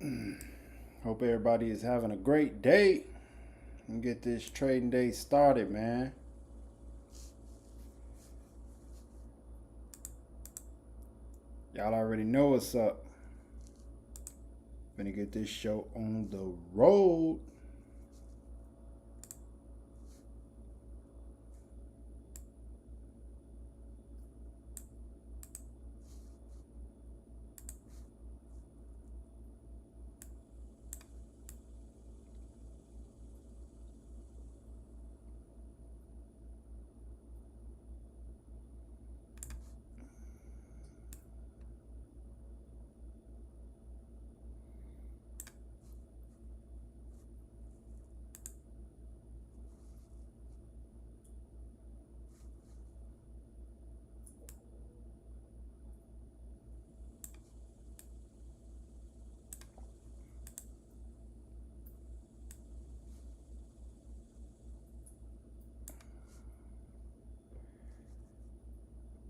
Hope everybody is having a great day and get this trading day started, man. Y'all already know what's up. Gonna get this show on the road.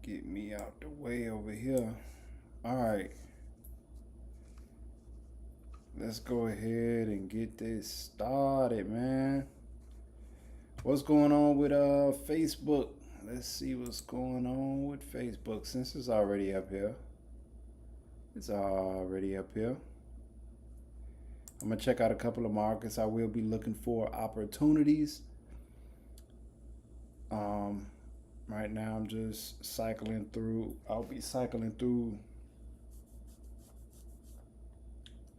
Get me out the way over here. All right. Let's go ahead and get this started, man. What's going on with Facebook? Let's see what's going on with Facebook since it's already up here. It's already up here. I'm gonna check out a couple of markets. I will be looking for opportunities. Right now I'm just cycling through. I'll be cycling through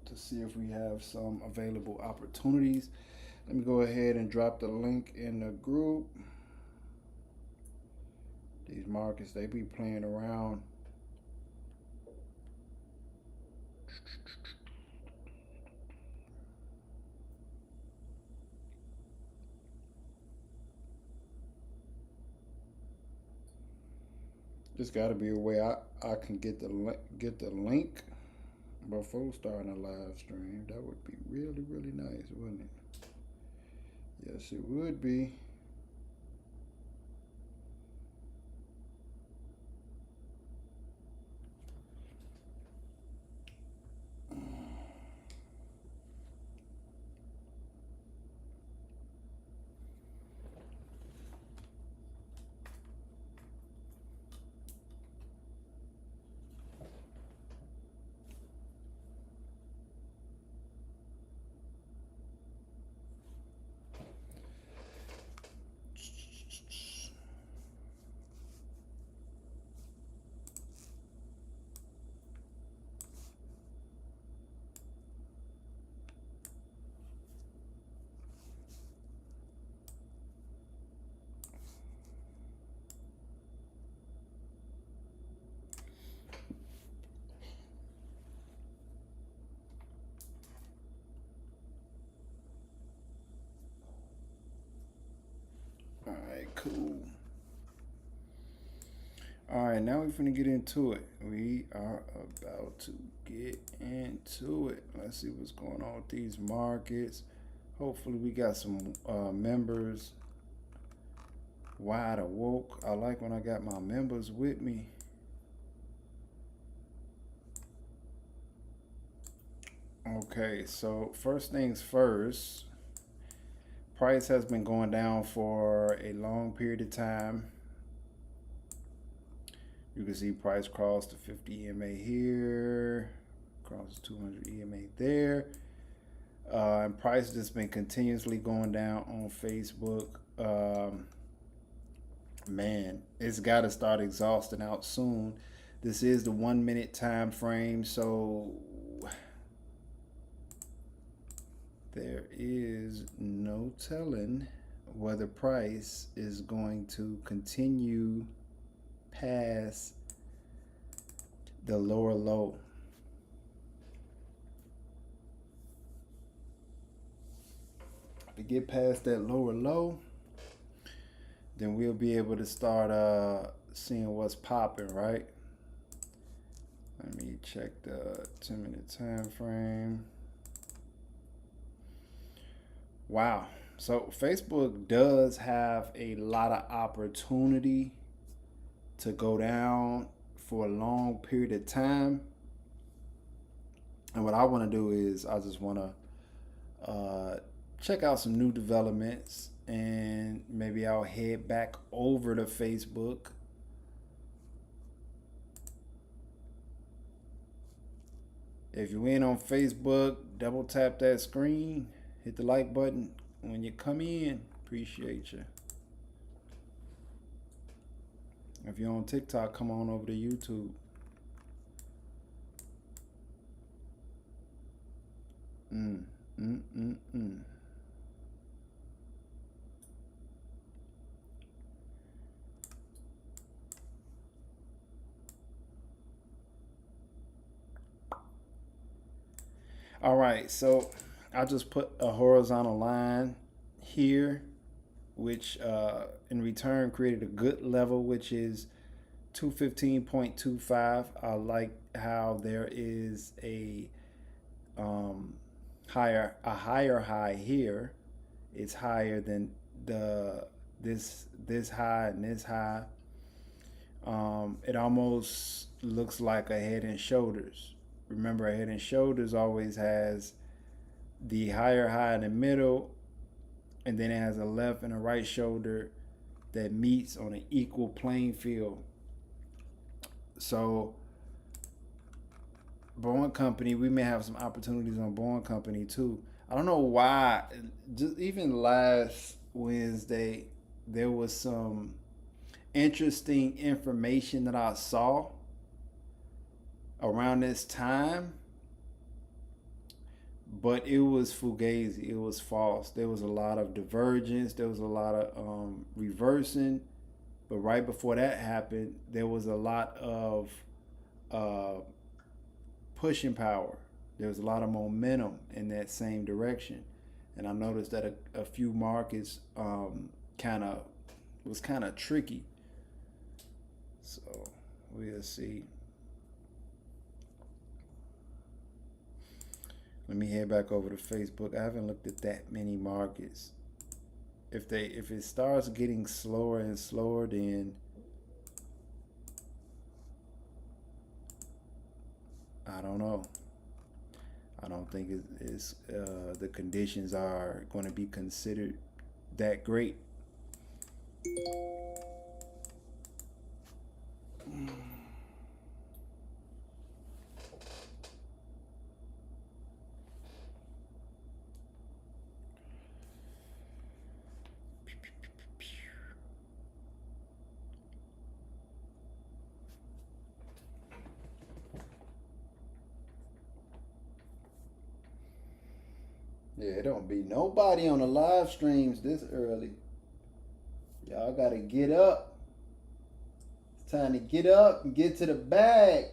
to see if we have some available opportunities. Let me go ahead and drop the link in the group. These markets, they be playing around. There's got to be a way I can get the link before starting a live stream. That would be really nice, wouldn't it? Yes, it would be. All right, cool. All right, now we're gonna get into it. We are about to get into it. Let's see what's going on with these markets. Hopefully, we got some members wide awoke. I like when I got my members with me. Okay, so first things first, price has been going down for a long period of time. You can see price crossed the 50 EMA here, cross 200 EMA there. And price has been continuously going down on Facebook. Man, it's got to start exhausting out soon. This is the 1 minute time frame, so there is no telling whether price is going to continue past the lower low. If we get past that lower low, then we'll be able to start seeing what's popping, right? Let me check the 10-minute time frame. Wow. So Facebook does have a lot of opportunity to go down for a long period of time. And what I want to do is I just want to check out some new developments, and maybe I'll head back over to Facebook. If you ain't on Facebook, double tap that screen, hit the like button when you come in. Appreciate you. If you're on TikTok, come on over to YouTube. Mm, mm, mm, mm. All right, so I just put a horizontal line here, which in return created a good level, which is 215.25. I like how there is a higher high here. It's higher than the this high and this high. It almost looks like a Head and Shoulders. Remember, a Head and Shoulders always has the higher high in the middle, and then it has a left and a right shoulder that meets on an equal playing field. So Boeing Company, we may have some opportunities on Boeing Company too. I don't know why. Just even last Wednesday, there was some interesting information that I saw around this time, but it was fugazi. It was false. There was a lot of divergence. There was a lot of reversing. But right before that happened, there was a lot of uh, pushing power. There was a lot of momentum in that same direction. And I noticed that a few markets was kind of tricky. So we'll see. Let me head back over to Facebook. I haven't looked at that many markets. If it starts getting slower and slower, then I don't know. I don't think it's the conditions are going to be considered that great. Yeah, it don't be nobody on the live streams this early. Y'all gotta get up. It's time to get up and get to the bag.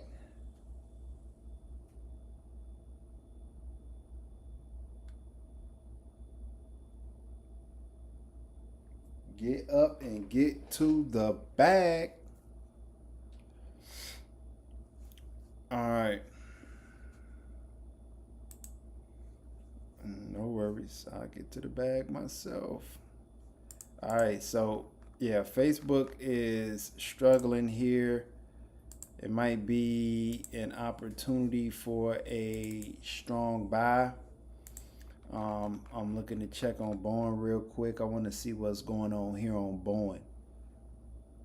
Get up and get to the bag. All right. No worries. I'll get to the bag myself. All right. So, yeah, Facebook is struggling here. It might be an opportunity for a strong buy. I'm looking to check on Boeing real quick. I want to see what's going on here on Boeing.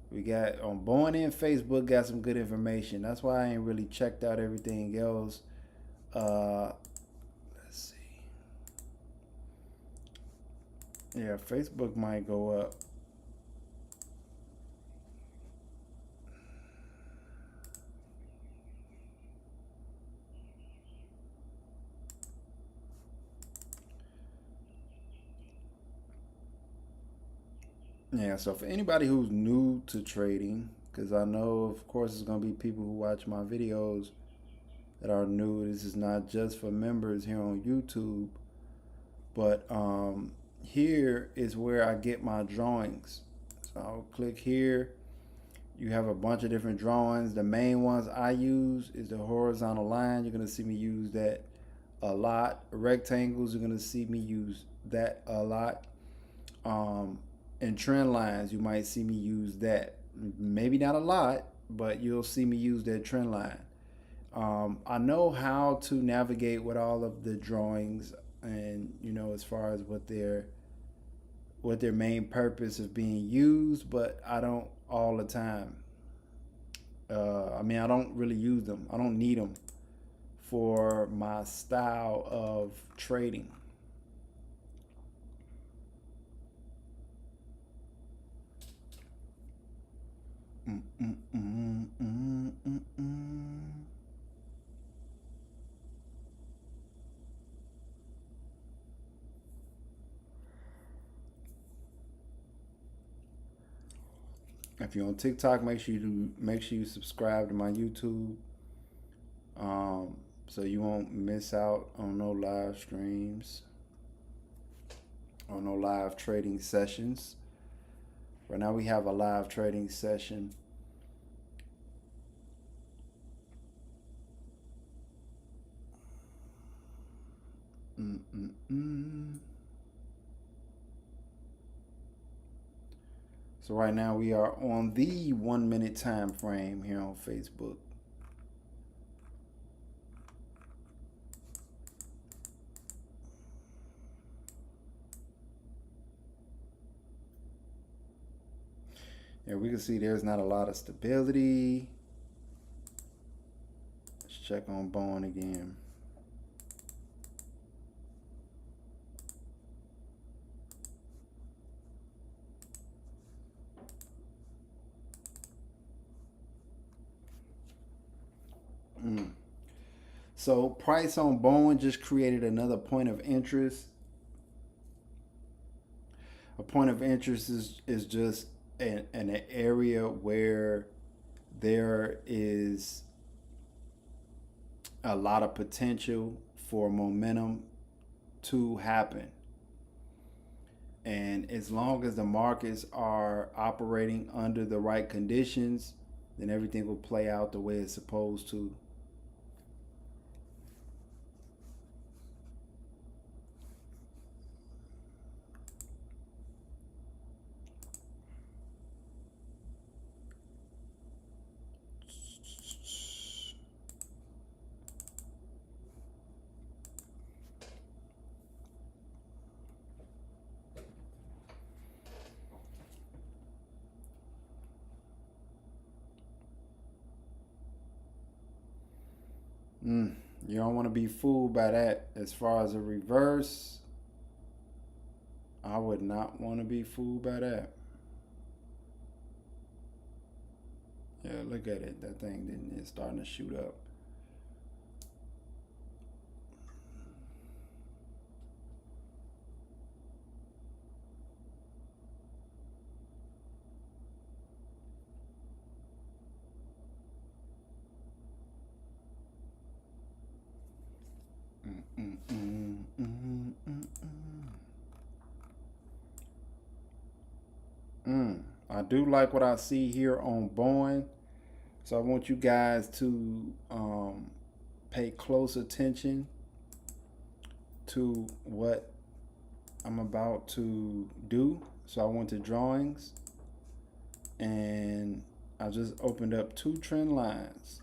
We got on Boeing and Facebook got some good information. That's why I ain't really checked out everything else. Let's see. Yeah, Facebook might go up. Yeah, so for anybody who's new to trading, because I know, of course, it's going to be people who watch my videos that are new. This is not just for members here on YouTube, but here is where I get my drawings. So I'll click here. You have a bunch of different drawings. The main ones I use is the horizontal line. You're going to see me use that a lot. Rectangles, you're going to see me use that a lot. And trend lines, you might see me use that. Maybe not a lot, but you'll see me use that trend line. I know how to navigate with all of the drawings, and as far as what their main purpose of being used, but I don't all the time. I mean, I don't really use them. I don't need them for my style of trading. Mm, mm, mm, mm, mm, mm. If you're on TikTok, make sure you subscribe to my YouTube, so you won't miss out on no live streams or no live trading sessions. Right now, we have a live trading session. Mm-mm-mm. So right now we are on the 1 minute time frame here on Facebook. And we can see there's not a lot of stability. Let's check on Bowen again. So price on Bowen just created another point of interest. A point of interest is just an area where there is a lot of potential for momentum to happen. And as long as the markets are operating under the right conditions, then everything will play out the way it's supposed to. You don't want to be fooled by that. As far as a reverse, I would not want to be fooled by that. Yeah, look at it. That thing then is starting to shoot up. I do like what I see here on Boeing, so I want you guys to pay close attention to what I'm about to do. So I went to drawings, and I just opened up 2 trend lines.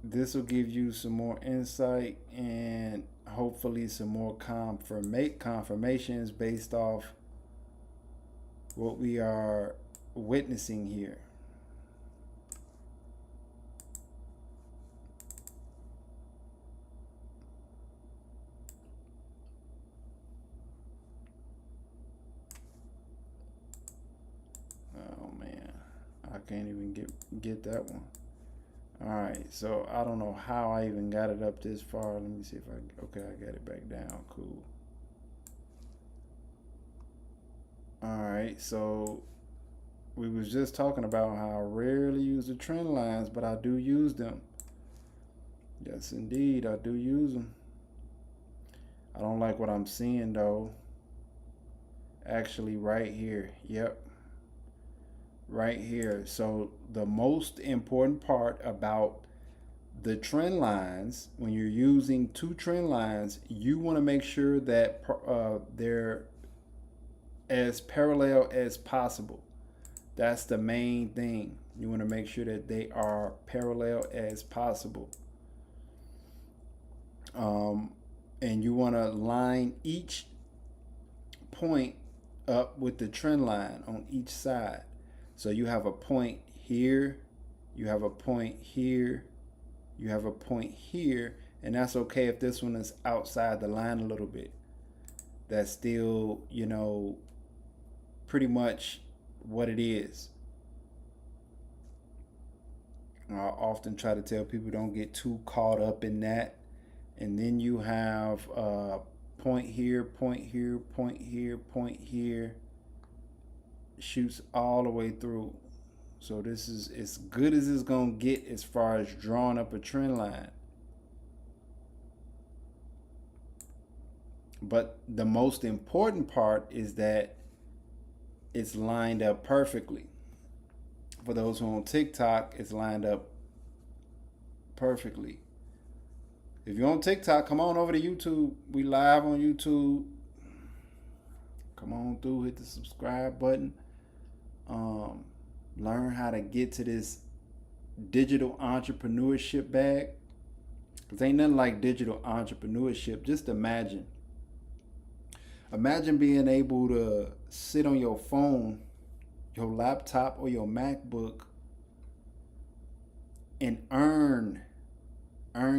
This will give you some more insight and hopefully some more confirmations based off what we are witnessing here. Oh man, I can't even get that one. All right, so I don't know how I even got it up this far. Let me see if okay, I got it back down. Cool. All right, so we was just talking about how I rarely use the trend lines, but I do use them. Yes, indeed, I do use them. I don't like what I'm seeing though. Actually, right here. Yep. Right here. So the most important part about the trend lines, when you're using 2 trend lines, you want to make sure that they're as parallel as possible. That's the main thing. You want to make sure that they are parallel as possible. And you want to line each point up with the trend line on each side. So you have a point here, you have a point here, you have a point here, and that's okay if this one is outside the line a little bit. That's still, you know, pretty much what it is. I often try to tell people don't get too caught up in that. And then you have point here, point here, point here, point here. Shoots all the way through. So this is as good as it's gonna get as far as drawing up a trend line. But the most important part is that it's lined up perfectly. For those who are on TikTok, it's lined up perfectly. If you're on TikTok, come on over to YouTube. We live on YouTube. Come on through, hit the subscribe button. Learn how to get to this digital entrepreneurship bag. Because ain't nothing like digital entrepreneurship. Just imagine. Imagine being able to sit on your phone, your laptop, or your MacBook and earn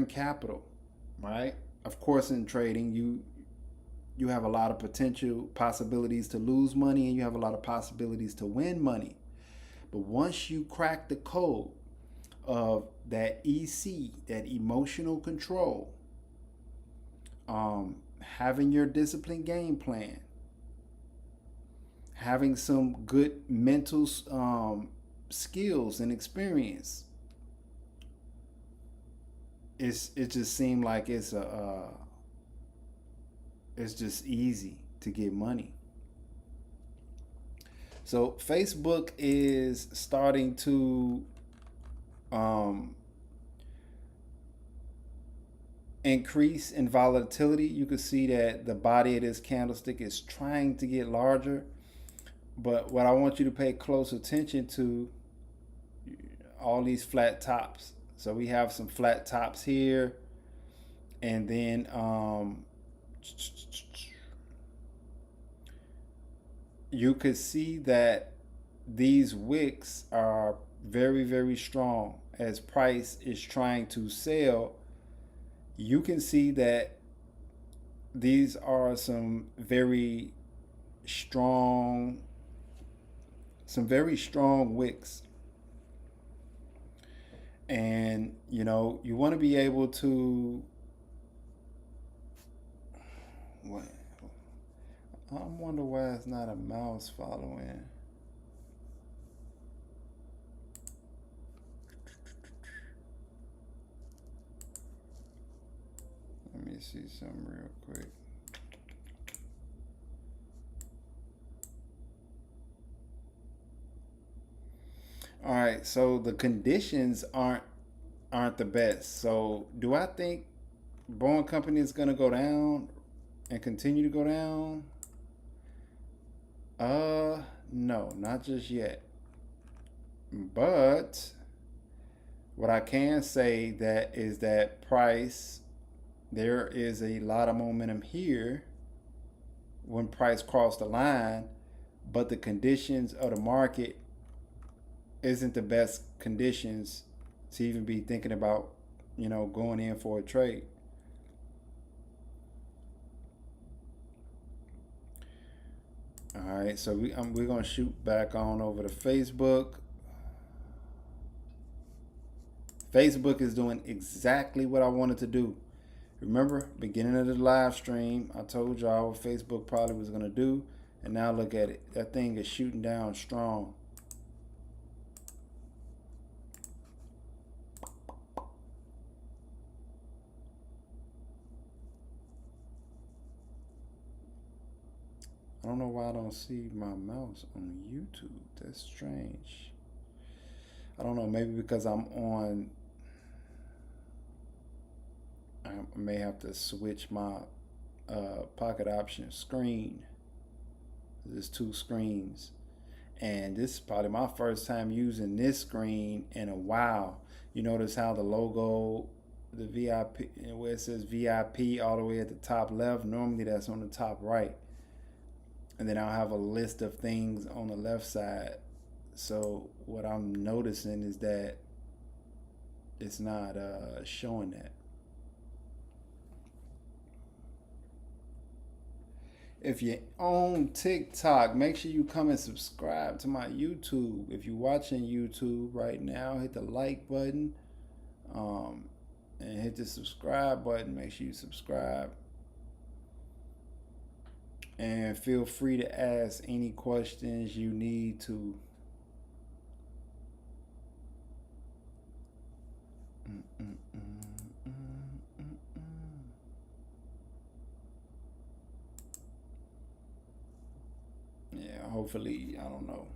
capital, right? Of course, in trading, you have a lot of potential possibilities to lose money, and you have a lot of possibilities to win money. But once you crack the code of that EC, that emotional control, having your disciplined game plan, having some good mental skills and experience, it just seemed like it's just easy to get money. So Facebook is starting to increase in volatility. You can see that the body of this candlestick is trying to get larger. But what I want you to pay close attention to, all these flat tops. So we have some flat tops here, and then you could see that these wicks are very, very strong as price is trying to sell. You can see that these are some very strong wicks. And you know, you want to be able to, what? I wonder why it's not a mouse following. Let me see something real quick. All right, so the conditions aren't the best. So do I think Boeing Company is gonna go down and continue to go down? No, not just yet. But what I can say that is that price, there is a lot of momentum here when price crossed the line, but the conditions of the market isn't the best conditions to even be thinking about, you know, going in for a trade. All right, so we're gonna shoot back on over to Facebook. Facebook is doing exactly what I wanted to do. Remember, beginning of the live stream, I told y'all what Facebook probably was gonna do, and now look at it. That thing is shooting down strong. I don't know why I don't see my mouse on YouTube. That's strange. I don't know, maybe because I'm on, I may have to switch my pocket option screen. There's two screens. And this is probably my first time using this screen in a while. You notice how the logo, the VIP, where it says VIP all the way at the top left, normally that's on the top right. And then I'll have a list of things on the left side. So what I'm noticing is that it's not showing that. If you're on TikTok, make sure you come and subscribe to my YouTube. If you're watching YouTube right now, hit the like button and hit the subscribe button. Make sure you subscribe. And feel free to ask any questions you need to. Yeah, hopefully, I don't know.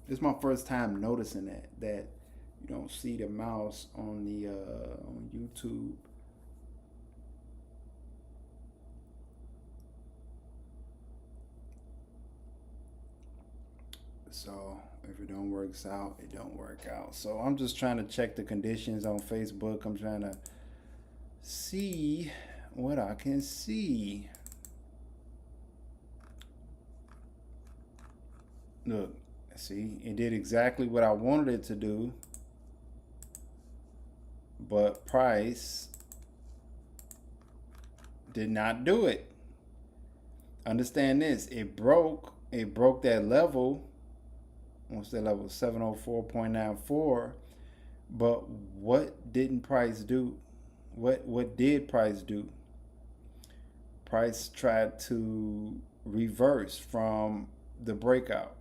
This is my first time noticing that you don't see the mouse on the on YouTube. So if it don't work out, it don't work out. So I'm just trying to check the conditions on Facebook. I'm trying to see what I can see. Look, see, it did exactly what I wanted it to do, but price did not do it. Understand this, it broke that level. What's that level? 704.94. But what didn't price do? What did price do? Price tried to reverse from the breakout.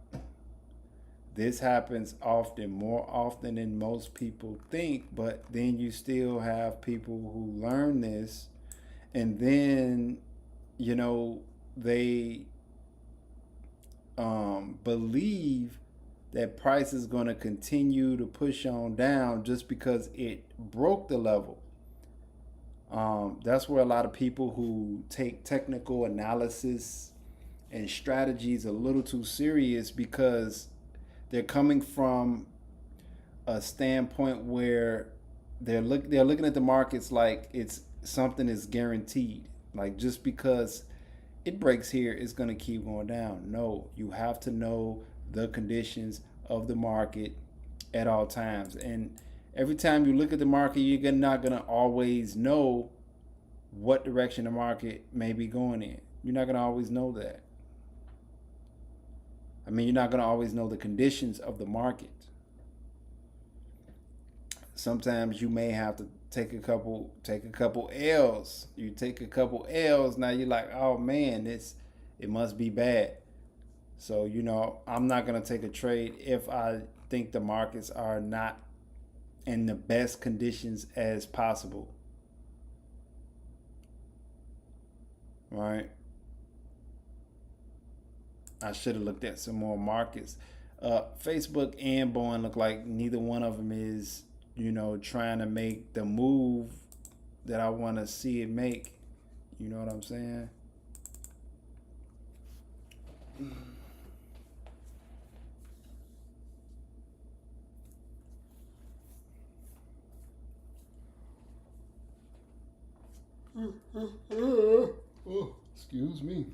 This happens often, more often than most people think, but then you still have people who learn this and then, you know, they believe that price is going to continue to push on down just because it broke the level. That's where a lot of people who take technical analysis and strategies a little too serious, because they're coming from a standpoint where they're looking at the markets like it's something is guaranteed. Like just because it breaks here, it's going to keep going down. No, you have to know the conditions of the market at all times. And every time you look at the market, you're not going to always know what direction the market may be going in. You're not going to always know that. I mean, you're not going to always know the conditions of the market. Sometimes you may have to take a couple L's. You take a couple L's, now you're like, oh man, it must be bad. So, you know, I'm not going to take a trade if I think the markets are not in the best conditions as possible. Right? I should have looked at some more markets. Facebook and Boeing look like neither one of them is, you know, trying to make the move that I want to see it make. You know what I'm saying? Oh, excuse me.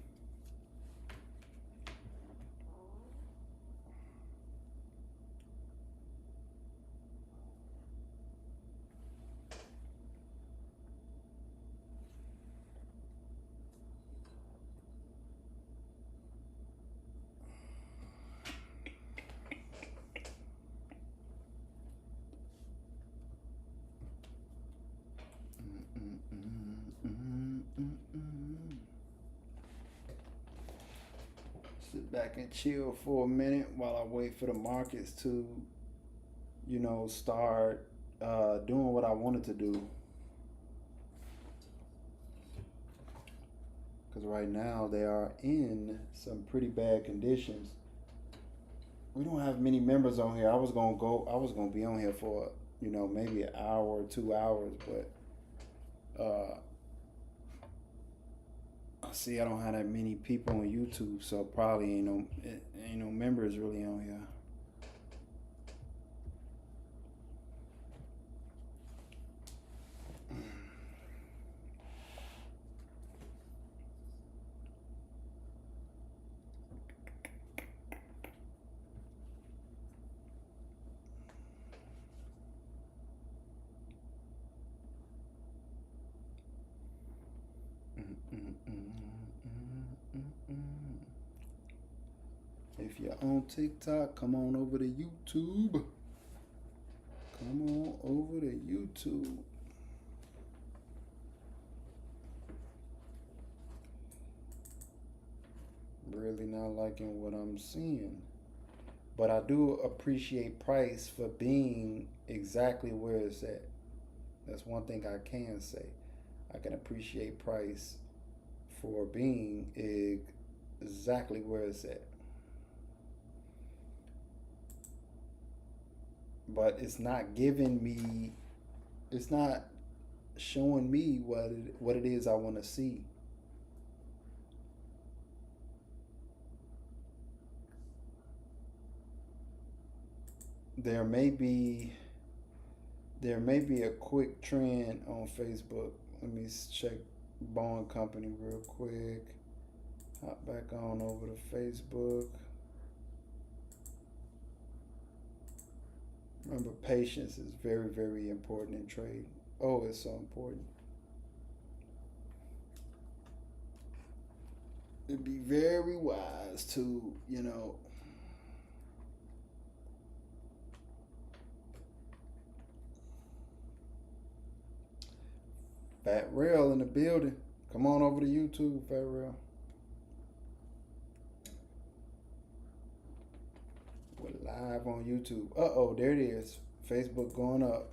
Sit back and chill for a minute while I wait for the markets to, you know, start doing what I wanted to do. Because right now they are in some pretty bad conditions. We don't have many members on here. I was gonna be on here for, you know, maybe an hour or 2 hours, but See, I don't have that many people on YouTube, so probably ain't no members really on here. If you're on TikTok, come on over to YouTube. Come on over to YouTube. Really not liking what I'm seeing. But I do appreciate price for being exactly where it's at. That's one thing I can say. I can appreciate price for being exactly where it's at. But it's not giving me, it's not showing me what it is I want to see. There may be a quick trend on Facebook. Let me check Boeing Company real quick. Hop back on over to Facebook. Remember, patience is very, very important in trade. Oh, it's so important. It'd be very wise to, Fat Rail in the building. Come on over to YouTube, Fat Rail. We're live on YouTube. Uh-oh, there it is. Facebook going up.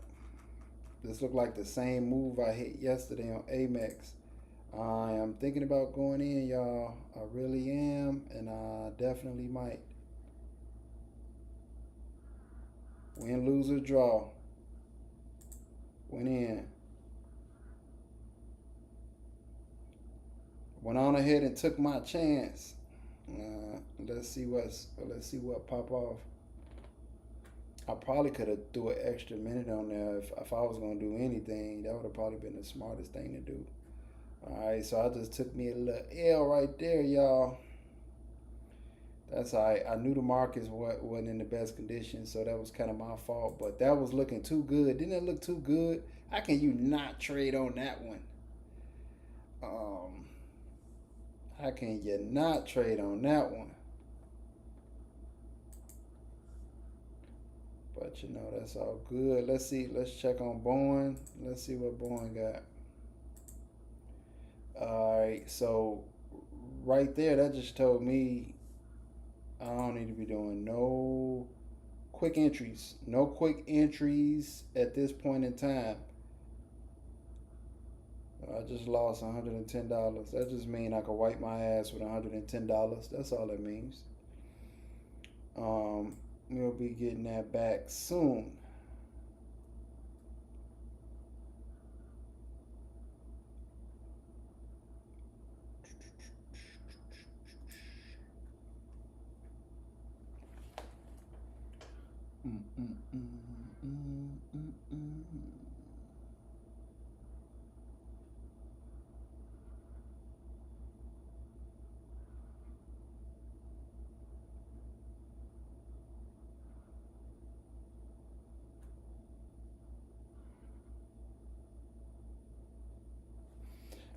This looked like the same move I hit yesterday on Amex. I am thinking about going in, y'all. I really am, and I definitely might. Win, lose, or draw. Went in. Went on ahead and took my chance. Let's see what pop off. I probably could have threw an extra minute on there if I was gonna do anything. That would have probably been the smartest thing to do. All right, so I just took me a little L right there, y'all. That's all right. I knew the markets wasn't in the best condition, so that was kind of my fault. But that was looking too good. Didn't it look too good? How can you not trade on that one? How can you not trade on that one? But that's all good. Let's see. Let's check on Boeing. Let's see what Boeing got. All right. So right there, that just told me I don't need to be doing no quick entries. No quick entries at this point in time. I just lost $110. That just means I could wipe my ass with $110. That's all it means. We'll be getting that back soon.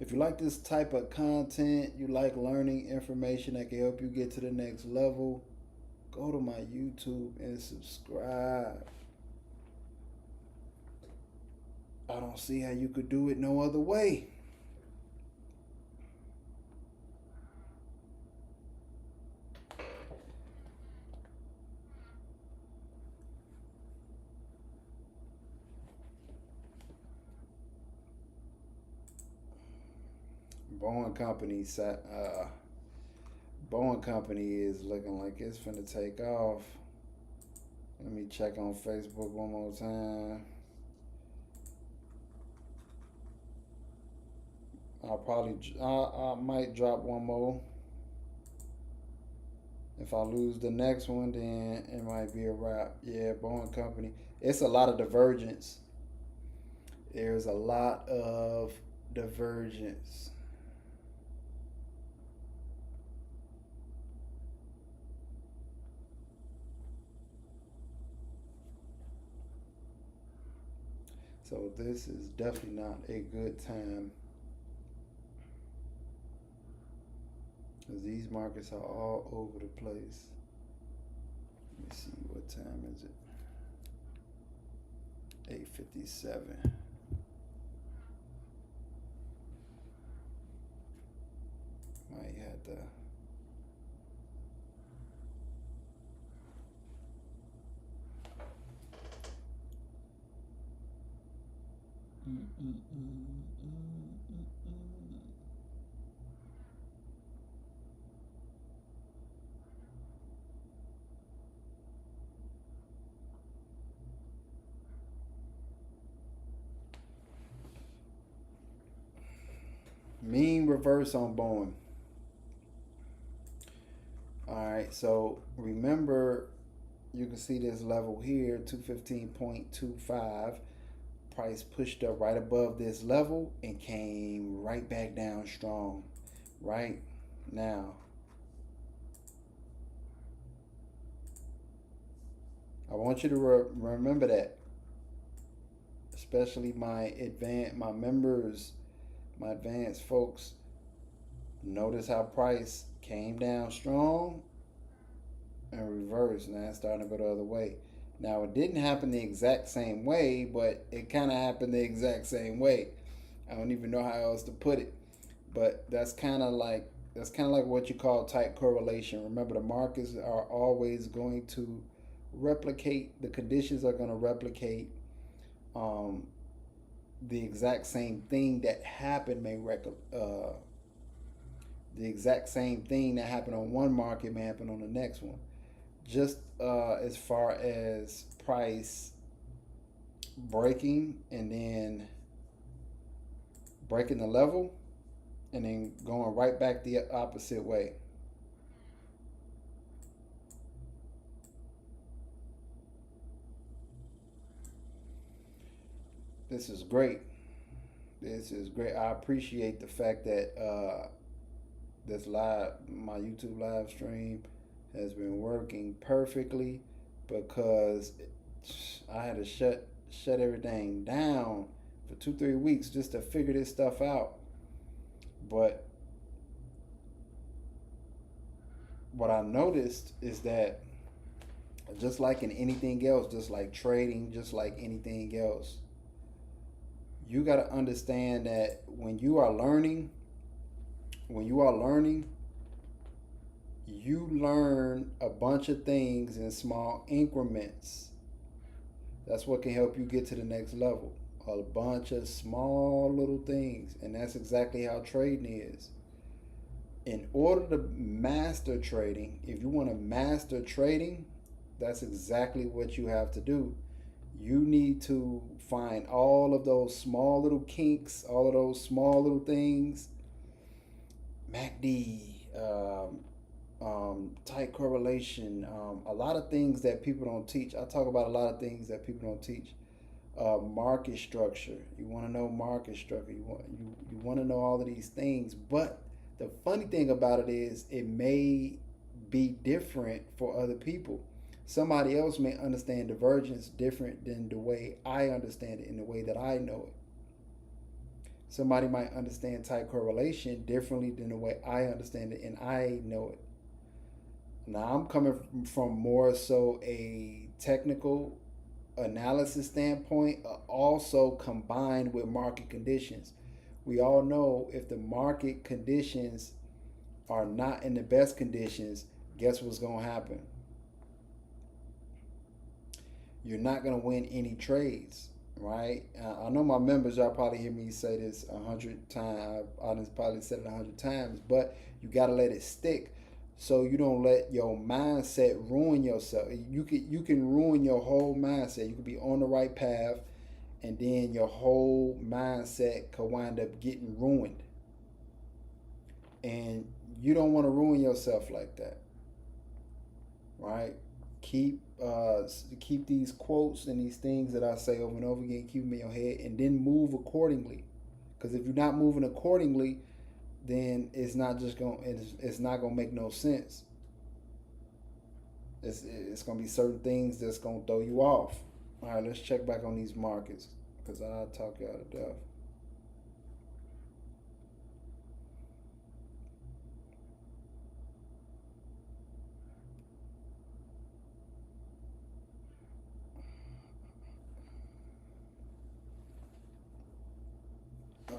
If you like this type of content, you like learning information that can help you get to the next level, go to my YouTube and subscribe. I don't see how you could do it no other way. Boeing Company is looking like it's finna take off. Let me check on Facebook one more time. I might drop one more. If I lose the next one, then it might be a wrap. Yeah, Boeing Company. It's a lot of divergence. There's a lot of divergence. So this is definitely not a good time, because these markets are all over the place. Let me see, what time is it? 8:57. Might have to. Mean reverse on Boeing. All right, so remember, you can see this level here, 215.25. Price pushed up right above this level and came right back down strong. Right now, I want you to remember that, especially my members, my advanced folks. Notice how price came down strong and reversed. Now it's starting to go the other way. Now it didn't happen the exact same way, but it kind of happened the exact same way. I don't even know how else to put it, but that's kind of like what you call tight correlation. Remember, the markets are always going to replicate. The conditions are going to replicate um, the exact same thing that happened the exact same thing that happened on one market may happen on the next one. Just as far as price breaking and then breaking the level and then going right back the opposite way. This is great. This is great. I appreciate the fact that my YouTube live stream has been working perfectly, because I had to shut everything down for 2-3 weeks just to figure this stuff out. But what I noticed is that, just like in anything else, just like trading, just like anything else, you got to understand that when you are learning, you learn a bunch of things in small increments. That's what can help you get to the next level. A bunch of small little things. And that's exactly how trading is. In order to master trading, if you want to master trading, that's exactly what you have to do. You need to find all of those small little kinks, all of those small little things, MACD, tight correlation, a lot of things that people don't teach. I talk about a lot of things that people don't teach. Market structure. You want to know market structure. You want to know all of these things. But the funny thing about it is, it may be different for other people. Somebody else may understand divergence different than the way I understand it, in the way that I know it. Somebody might understand tight correlation differently than the way I understand it and I know it. Now, I'm coming from more so a technical analysis standpoint, also combined with market conditions. We all know, if the market conditions are not in the best conditions, guess what's going to happen? You're not going to win any trades, right? I know my members, y'all probably hear me say this 100 times. I've probably said it 100 times, but you got to let it stick, so you don't let your mindset ruin yourself. You can ruin your whole mindset. You could be on the right path, and then your whole mindset could wind up getting ruined. And you don't want to ruin yourself like that, right? Keep keep these quotes and these things that I say over and over again, keep them in your head, and then move accordingly. Because if you're not moving accordingly, then it's not gonna make no sense. It's gonna be certain things that's gonna throw you off. All right, let's check back on these markets because I'll talk you out of death.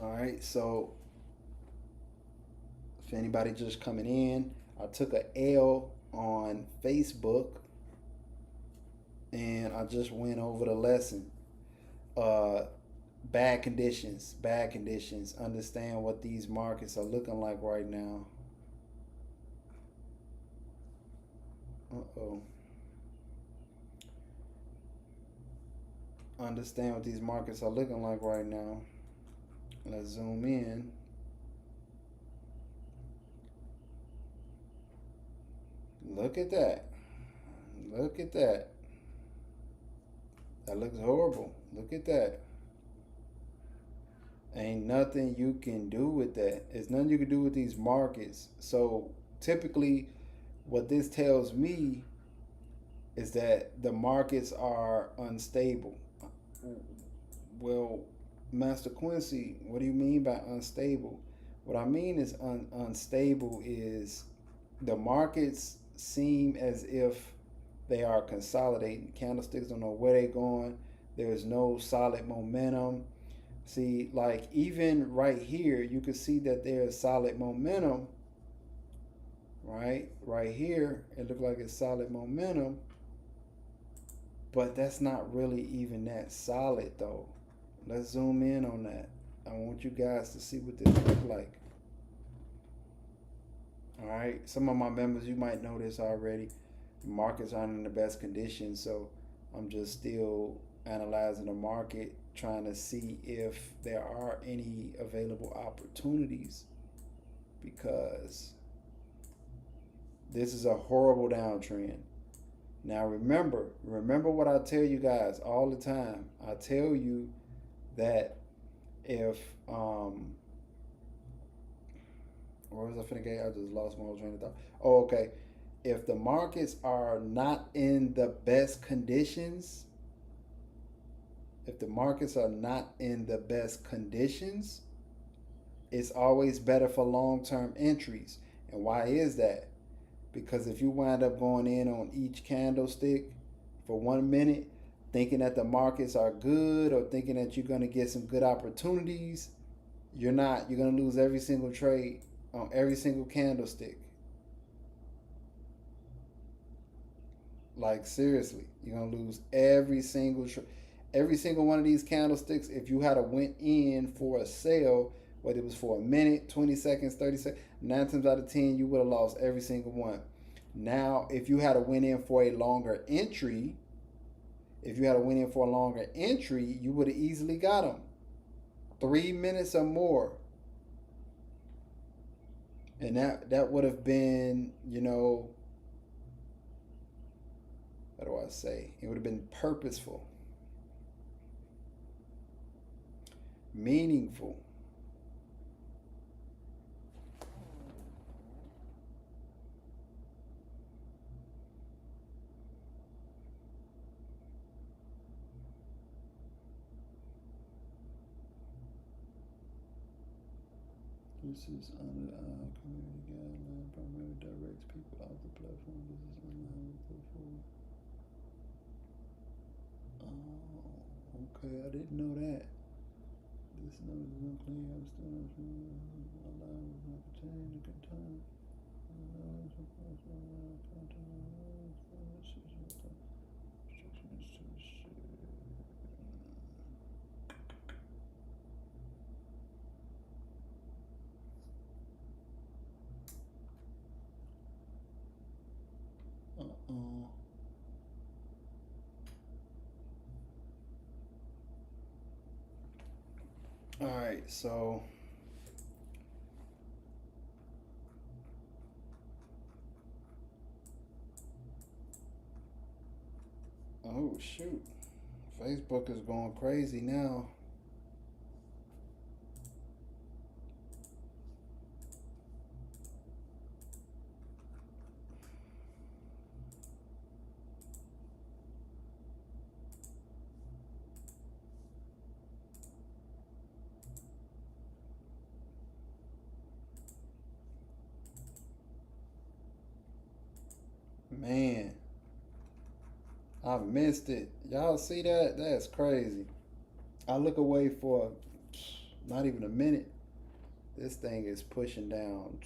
All right, so if anybody just coming in, I took a L on Facebook and I just went over the lesson. Uh, bad conditions, bad conditions. Understand what these markets are looking like right now. Uh-oh. Understand what these markets are looking like right now. Let's zoom in. Look at that. Look at that. That looks horrible. Look at that. Ain't nothing you can do with that. There's nothing you can do with these markets. So typically, what this tells me is that the markets are unstable. Well, Master Quincy, what do you mean by unstable? What I mean is unstable is the markets seem as if they are consolidating. Candlesticks don't know where they're going. There's no solid momentum. See, like even right here, you can see that there's solid momentum. Right here, it looks like it's solid momentum, but that's not really even that solid though. Let's zoom in on that. I want you guys to see what this looks like. All right, some of my members, you might know this already. The markets aren't in the best condition, so I'm just still analyzing the market, trying to see if there are any available opportunities, because this is a horrible downtrend. Now remember what I tell you guys all the time. I tell you that if where was I finna get? I just lost my whole train of thought. Oh, okay. If the markets are not in the best conditions, if the markets are not in the best conditions, it's always better for long-term entries. And why is that? Because if you wind up going in on each candlestick for 1 minute, thinking that the markets are good or thinking that you're going to get some good opportunities, you're not. You're going to lose every single trade on every single candlestick. Like seriously, you're going to lose every single one of these candlesticks. If you had a went in for a sale, whether it was for a minute, 20 seconds, 30 seconds, 9 times out of 10, you would have lost every single one. Now, if you had a went in for a longer entry, you would have easily got them. 3 minutes or more. And that would have been, what do I say? It would have been purposeful, meaningful. This is under our community guideline, primarily directs people off the platform. This is online before. Oh, okay, I didn't know that. This notice is unclear. I'm still not sure. Online was not pertaining to time. All right, so Oh shoot. Facebook is going crazy now. Man, I missed it. Y'all see that? That's crazy. I look away for not even a minute. This thing is pushing down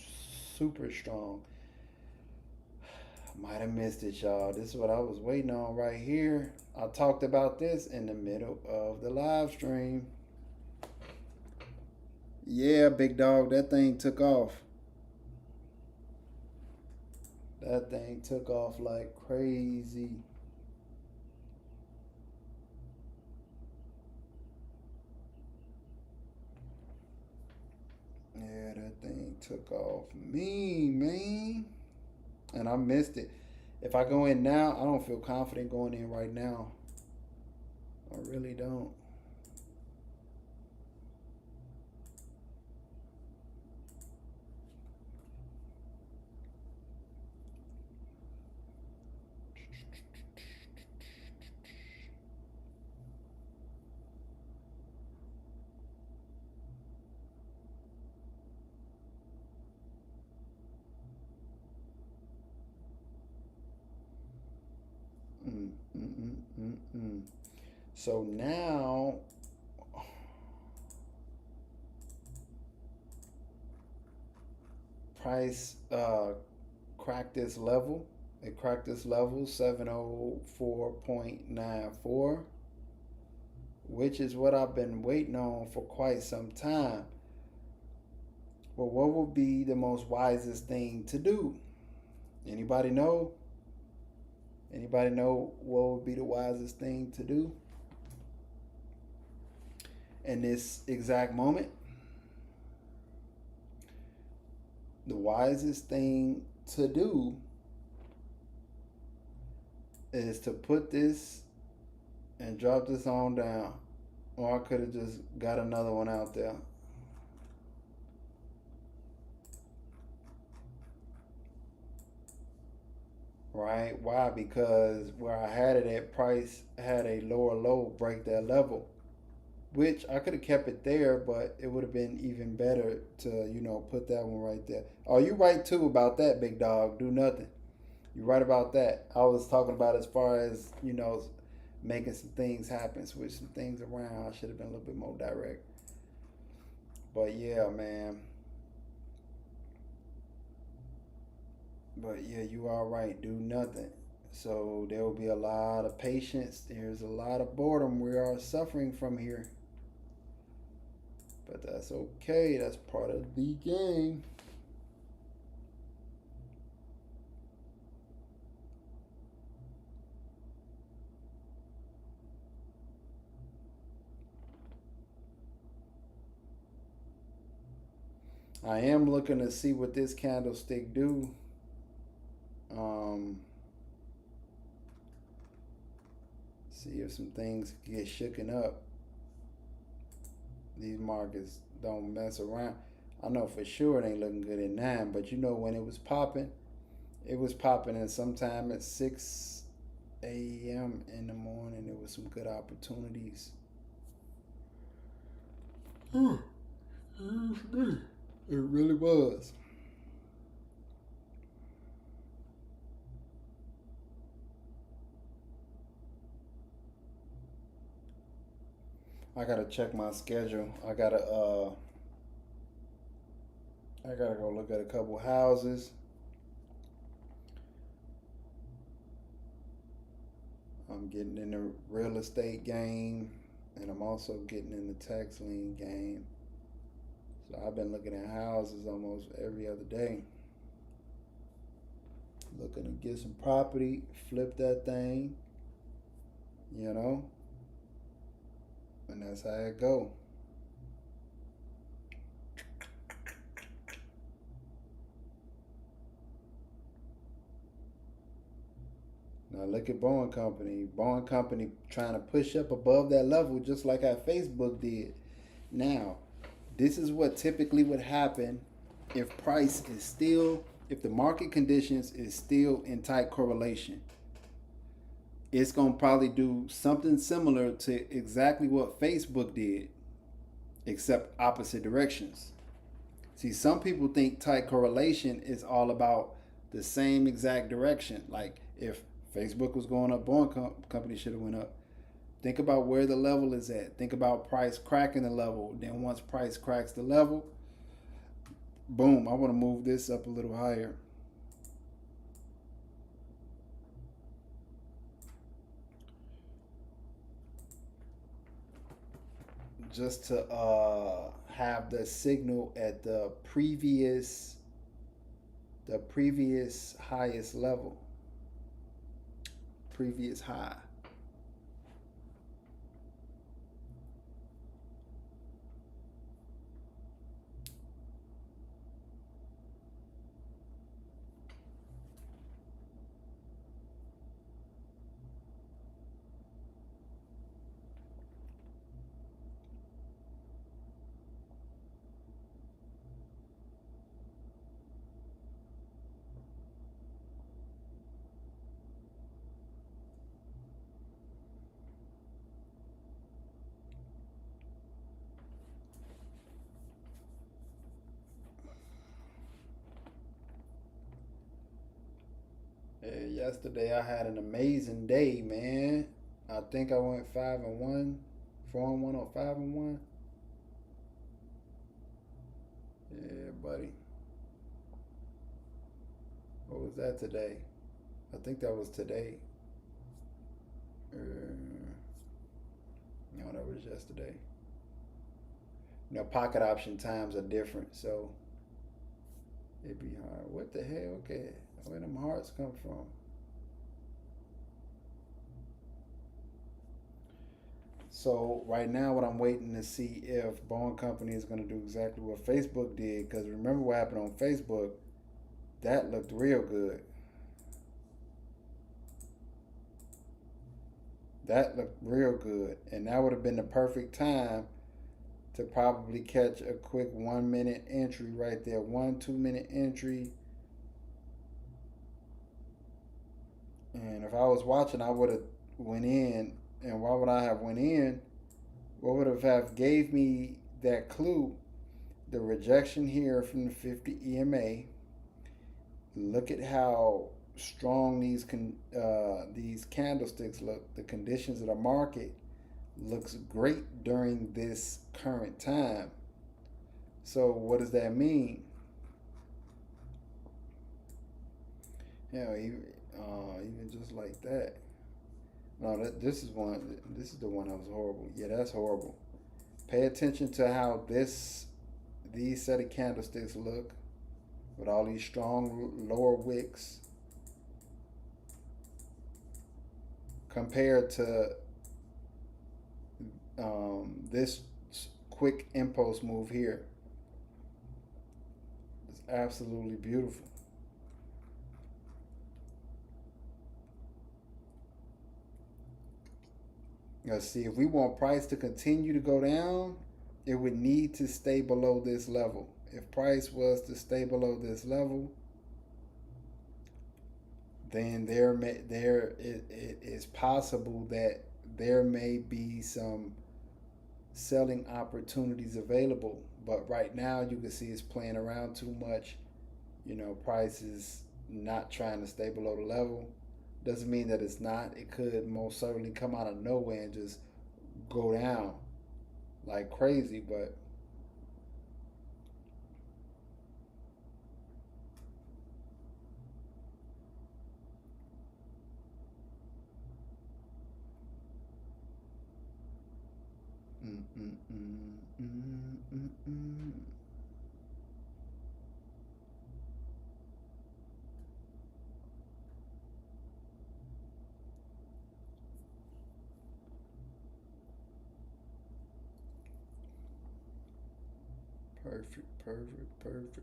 super strong. Might have missed it, y'all. This is what I was waiting on right here. I talked about this in the middle of the live stream. Yeah, big dog, that thing took off. That thing took off like crazy. Yeah, that thing took off mean, man. And I missed it. If I go in now, I don't feel confident going in right now. I really don't. Mm, mm, mm, mm, mm. So now, price cracked this level. It cracked this level 704.94, which is what I've been waiting on for quite some time. Well, what would be the most wisest thing to do? Anybody know? Anybody know what would be the wisest thing to do in this exact moment? The wisest thing to do is to put this and drop this on down. Or I could have just got another one out there. Right? Why? Because where I had it at, price had a lower low break that level, which I could have kept it there, but it would have been even better to, put that one right there. Oh, you right too about that, big dog. Do nothing. You're right about that. I was talking about as far as, making some things happen, switch some things around. I should have been a little bit more direct. But yeah, man. But yeah, you are right. Do nothing. So there will be a lot of patience. There's a lot of boredom we are suffering from here. But that's okay. That's part of the game. I am looking to see what this candlestick do. See if some things get shooken up. These markets don't mess around. I know for sure it ain't looking good at 9, but when it was popping and sometime at 6 a.m. in the morning, there was some good opportunities. It really was. I gotta check my schedule. I gotta go look at a couple houses. I'm getting in the real estate game, and I'm also getting in the tax lien game. So I've been looking at houses almost every other day. Looking to get some property, flip that thing, and that's how it go. Now look at Boeing Company. Boeing Company trying to push up above that level just like how Facebook did. Now, this is what typically would happen if price is still, if the market conditions is still in tight correlation. It's going to probably do something similar to exactly what Facebook did, except opposite directions. See, some people think tight correlation is all about the same exact direction. Like if Facebook was going up, Boeing Company should have went up. Think about where the level is at. Think about price cracking the level. Then once price cracks the level, boom, I want to move this up a little higher. Just to have the signal at the previous highest level, previous high. Yesterday I had an amazing day, man. I think I went 5-1, 4-1 or 5-1. Yeah, buddy. What was that today? I think that was today. No, that was yesterday. You know, pocket option times are different, so it'd be hard. What the hell? Okay, where them hearts come from? So right now, what I'm waiting to see if Boeing Company is going to do exactly what Facebook did. Because remember what happened on Facebook? That looked real good. That looked real good, and that would have been the perfect time to probably catch a quick 1 minute entry right there. 1-2 minute entry. And if I was watching, I would have went in. And why would I have went in? What would have gave me that clue? The rejection here from the 50 EMA. Look at how strong these candlesticks look. The conditions of the market looks great during this current time. So what does that mean? Even just like that. No, this is one. This is the one that was horrible. Yeah, that's horrible. Pay attention to how these set of candlesticks look with all these strong lower wicks compared to this quick impulse move here. It's absolutely beautiful. Let's see, if we want price to continue to go down, it would need to stay below this level. If price was to stay below this level, then it is possible that there may be some selling opportunities available. But right now, you can see it's playing around too much. You know, price is not trying to stay below the level. Doesn't mean that it's not. It could most certainly come out of nowhere and just go down like crazy, but mm, mm, mm, mm, mm, mm. Perfect, perfect, perfect.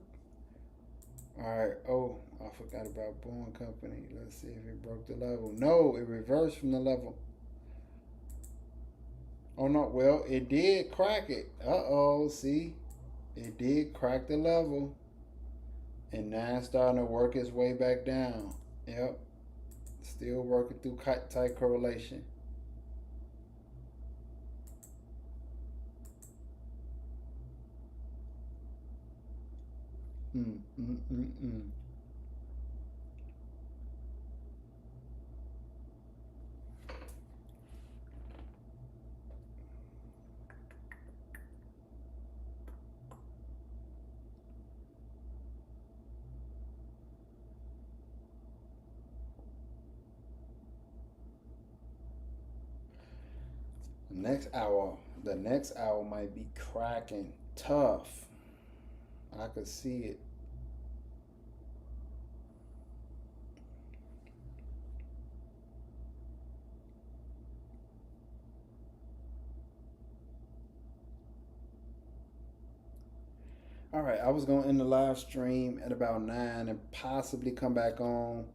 All right. Oh, I forgot about Boeing Company. Let's see if it broke the level. No, it reversed from the level. Oh no. Well, it did crack it. Uh-oh. See, it did crack the level, and now it's starting to work its way back down. Yep. Still working through tight correlation. Mm, mm, mm, mm. The next hour might be cracking tough. I could see it. All right, I was gonna end the live stream at about 9 and possibly come back on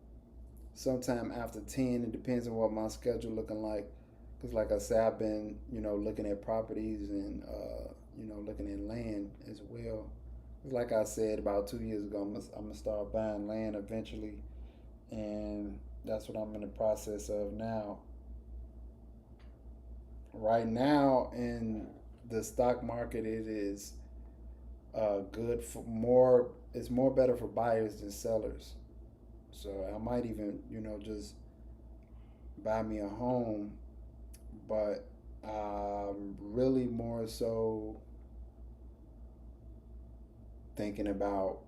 sometime after 10. It depends on what my schedule looking like. Cause like I said, I've been looking at properties and looking at land as well. Like I said about 2 years ago, I'm gonna start buying land eventually, and that's what I'm in the process of now. Right now in the stock market, it is good for more. It's more better for buyers than sellers. So I might even just buy me a home, but really more so thinking about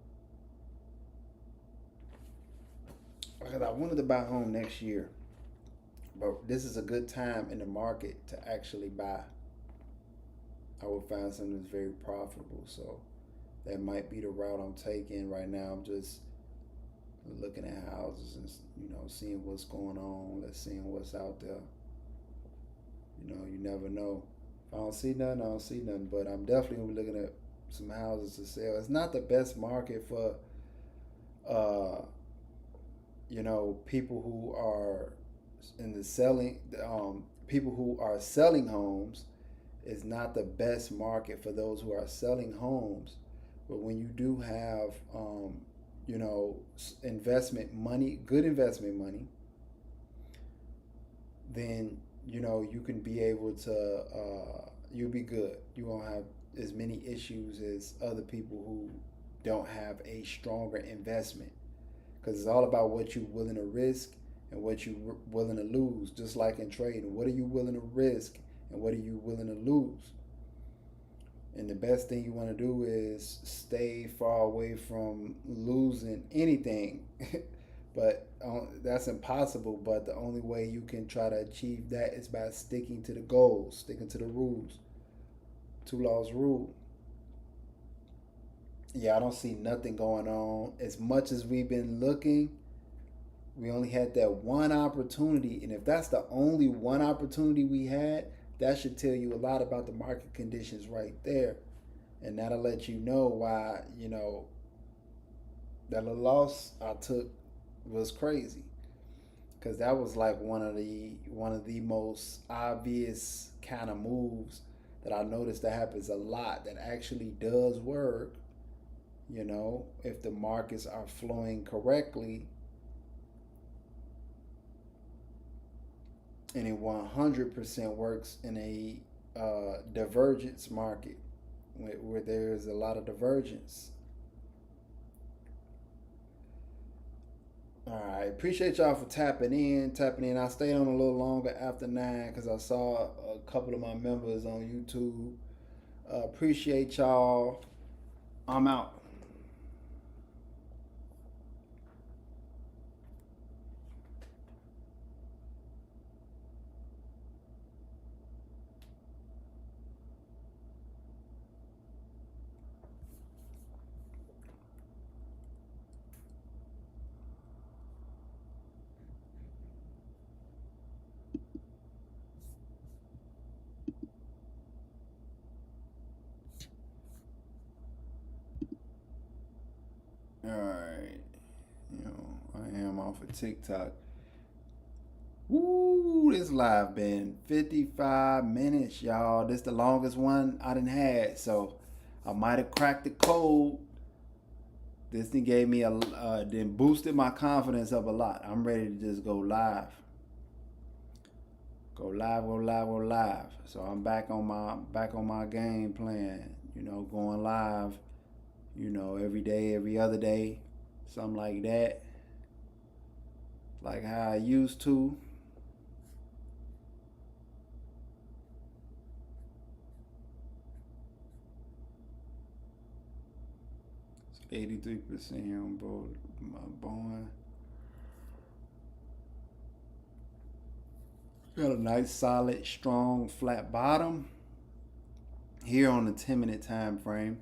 because I wanted to buy a home next year, but this is a good time in the market to actually buy. I would find something that's very profitable. So that might be the route I'm taking right now. I'm just looking at houses and seeing what's going on. Let's seeing what's out there. You never know. If I don't see nothing, I don't see nothing. But I'm definitely gonna be looking at some houses to sell. It's not the best market for uh, people who are in the selling. People who are selling homes is not the best market for those who are selling homes. But when you do have, investment money, good investment money, then you can be able to. You'll be good. You won't have as many issues as other people who don't have a stronger investment, because it's all about what you're willing to risk and what you're willing to lose. Just like in trading, what are you willing to risk and what are you willing to lose? And the best thing you want to do is stay far away from losing anything. But that's impossible. But the only way you can try to achieve that is by sticking to the goals, sticking to the rules. Two laws rule. Yeah, I don't see nothing going on. As much as we've been looking, we only had that one opportunity. And if that's the only one opportunity we had, that should tell you a lot about the market conditions right there. And that'll let you know why, that the loss I took was crazy. Because that was like one of the most obvious kind of moves that I noticed that happens a lot that actually does work. If the markets are flowing correctly, and it 100% works in a divergence market where there's a lot of divergence. All right, appreciate y'all for tapping in. I stayed on a little longer after 9 because I saw a couple of my members on YouTube. Appreciate y'all. I'm out. I am off of TikTok. Woo, this live been 55 minutes, y'all. This the longest one I done had, so I might have cracked the code. This thing gave me then boosted my confidence up a lot. I'm ready to just go live. Go live, go live, go live. So I'm back on my game plan. You know, going live, you know, every day, every other day, something like that. Like how I used to. It's 83% here on board my bond. Got a nice, solid, strong, flat bottom here on the 10-minute time frame.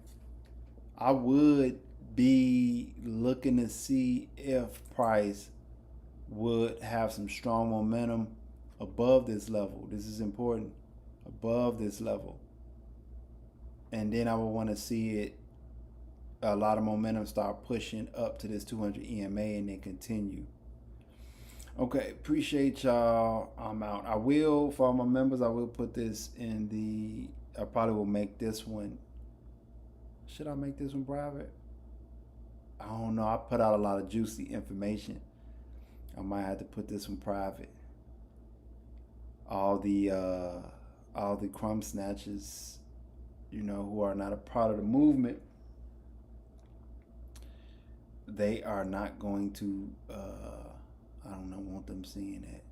I would be looking to see if price would have some strong momentum above this level. This is important. Above this level. And then I would want to see it, a lot of momentum start pushing up to this 200 EMA and then continue. Okay, appreciate y'all. I'm out. I will, for all my members, I will put this in the, I probably will make this one. Should I make this one private? I don't know. I put out a lot of juicy information. I might have to put this one private. All the crumb snatchers, you know, who are not a part of the movement, they are not going to, I don't know, want them seeing that.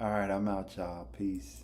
All right, I'm out, y'all. Peace.